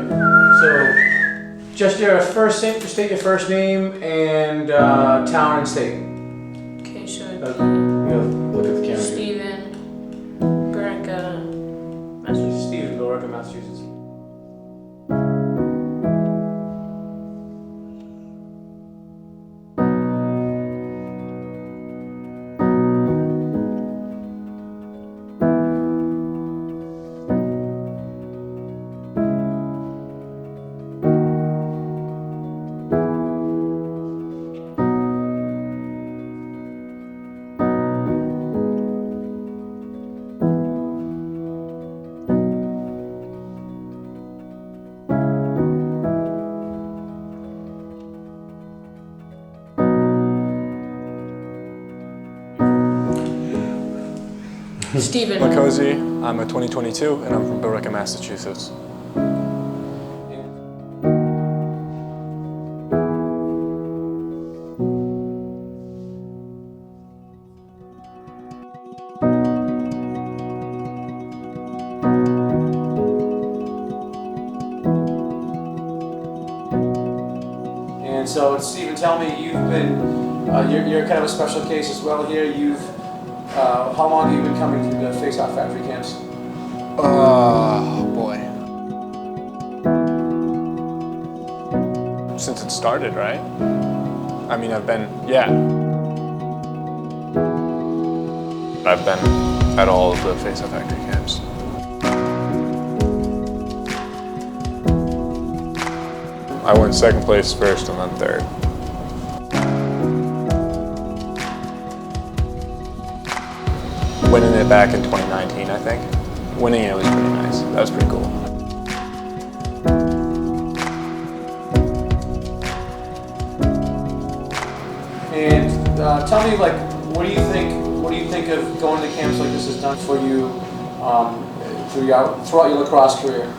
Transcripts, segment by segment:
So, just your first name, just state your first name and town and state. Okay, so Look at the camera. Stephen, Brecca, Massachusetts. Stephen, Billerica, Massachusetts. Stephen. Lucozzi, I'm a 2022 and I'm from Billerica, Massachusetts. And so, Stephen, tell me, you've been, you're kind of a special case as well here. How long have you been coming to the Face-Off Factory camps? Oh, boy. Since it started, right? I mean, I've been at all of the Face-Off Factory camps. I won second place first and then third. Winning it back in 2019, I think. Winning it was pretty nice. That was pretty cool. And tell me, like, what do you think of going to camps like this has done for you throughout your lacrosse career?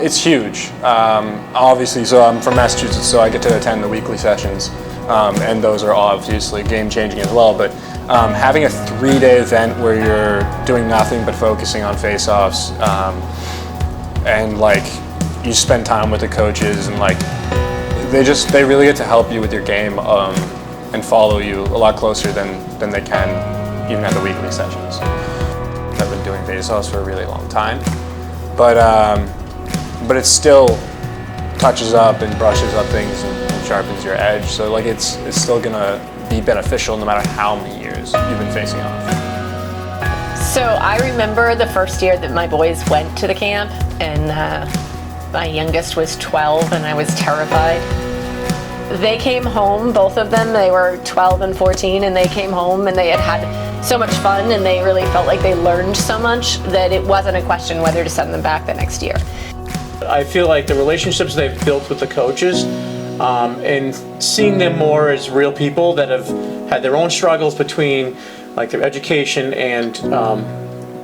It's huge. Obviously, so I'm from Massachusetts, so I get to attend the weekly sessions, and those are obviously game-changing as well. But having a 3-day event where you're doing nothing but focusing on face-offs, and like you spend time with the coaches, and like they really get to help you with your game and follow you a lot closer than they can even at the weekly sessions. I've been doing face-offs for a really long time, but it still touches up and brushes up things and sharpens your edge. So like it's still gonna be beneficial no matter how many years you've been facing off. So I remember the first year that my boys went to the camp, and my youngest was 12 and I was terrified. They came home, both of them, they were 12 and 14, and they came home and they had so much fun and they really felt like they learned so much that it wasn't a question whether to send them back the next year. I feel like the relationships they've built with the coaches and seeing them more as real people that have had their own struggles between like their education and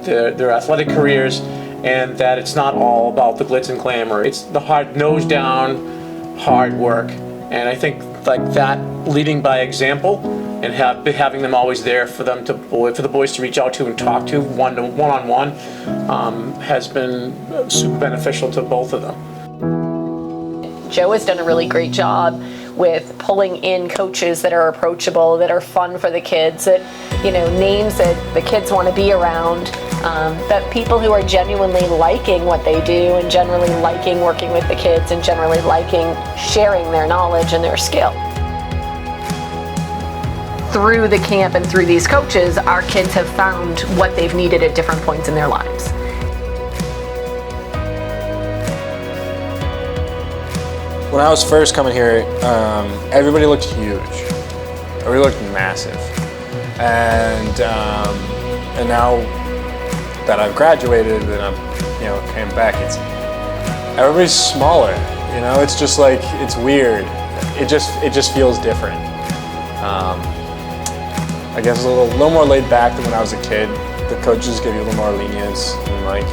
their athletic careers, and that it's not all about the glitz and glamour. It's the hard nose down, hard work. And I think like that, leading by example and having them always there for them for the boys to reach out to and talk to one-on-one has been super beneficial to both of them. Joe has done a really great job with pulling in coaches that are approachable, that are fun for the kids, that, you know, names that the kids want to be around, that people who are genuinely liking what they do and generally liking working with the kids and generally liking sharing their knowledge and their skill. Through the camp and through these coaches, our kids have found what they've needed at different points in their lives. When I was first coming here, everybody looked huge. Everybody looked massive. And now that I've graduated and I've came back, everybody's smaller. You know, it's just like, it's weird. It just feels different. I guess a little more laid back than when I was a kid. The coaches give you a little more lenience and like,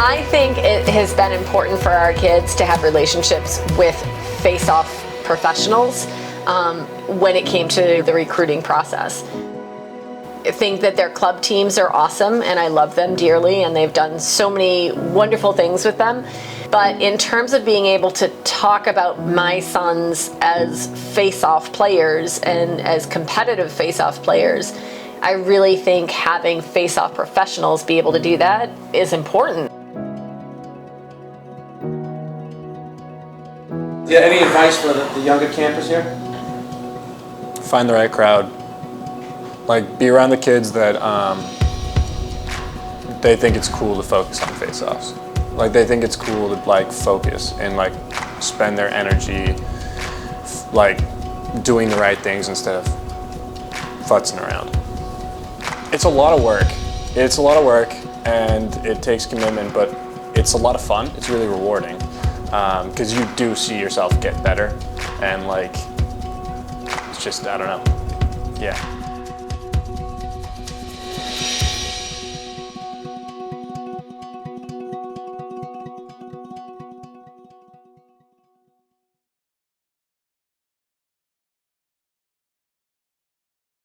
I think it has been important for our kids to have relationships with face-off professionals when it came to the recruiting process. think that their club teams are awesome, and I love them dearly, and they've done so many wonderful things with them. But in terms of being able to talk about my sons as face-off players and as competitive face-off players, I really think having face-off professionals be able to do that is important. Yeah, any advice for the younger campers here? Find the right crowd. Like, be around the kids that they think it's cool to focus on face-offs. Like, they think it's cool to like focus and like spend their energy like doing the right things instead of futzing around. It's a lot of work. It's a lot of work and it takes commitment, but it's a lot of fun. It's really rewarding because you do see yourself get better and like, it's just, I don't know. Yeah.